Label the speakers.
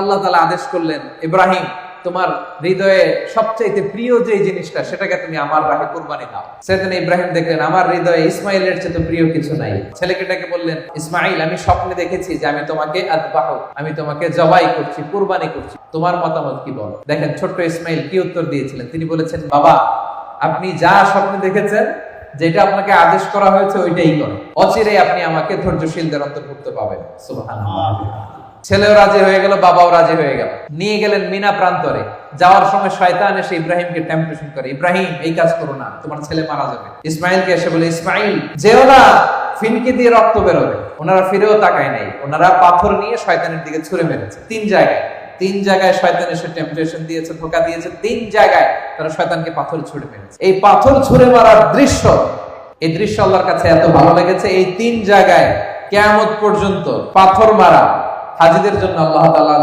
Speaker 1: আল্লাহ তাআলা আদেশ করলেন, ইব্রাহিম তোমার হৃদয়ে সবচাইতে প্রিয় যে জিনিসটা সেটাকে তুমি আমার রাহে কুরবানি দাও। সেদিন ইব্রাহিম দেখলেন আমার হৃদয়ে ইসমাইলের চেয়ে প্রিয় কিছু নাই। ছেলেকে ডেকে বললেন, ইসমাইল আমি স্বপ্নে দেখেছি যে আমি তোমাকে আযবাহু, আমি তোমাকে জবাই করছি, কুরবানি করছি, তোমার মতামত কি বলো? দেখেন ছোট্ট ইসমাইল কি উত্তর দিয়েছিলেন। তিনি বলেছেন, বাবা আপনি যা স্বপ্নে দেখেছেন, যেটা আপনাকে আদেশ করা হয়েছে ওইটাই করেন, অচিরেই আপনি আমাকে ধৈর্যশীলদের অন্তর্ভুক্ত পাবেন। সুবহানাল্লাহ। ছেলেও রাজি হয়ে গেল, বাবাও রাজি হয়ে গেল। নিয়ে গেলেন মিনা প্রান্তরে। যাওয়ার সময় শয়তান এসে ইব্রাহিমকে টেম্পটেশন করে, ইব্রাহিম এই কাজ করো না, তোমার ছেলে মারা যাবে। ইসমাইলকে এসে বলে, ইসমাইল যেও না, ফিনকি দিয়ে রক্ত বেরোবে। ওনারা ফিরেও তাকায় নাই, ওনারা পাথর নিয়ে শয়তানের দিকে ছুঁড়ে মেরেছে। তিন জায়গায় শয়তান এসে টেম্পটেশন দিয়েছে, ধোঁকা দিয়েছে। 3 জায়গায় তারা শয়তানকে পাথর ছুঁড়ে মেরেছে। এই পাথর ছুঁড়ে মারার দৃশ্য, এই দৃশ্য আল্লাহর কাছে এত ভালো লেগেছে, এই 3 জায়গায় কিয়ামত পর্যন্ত পাথর মারা হাজীদের জন্য আল্লাহ তাআলা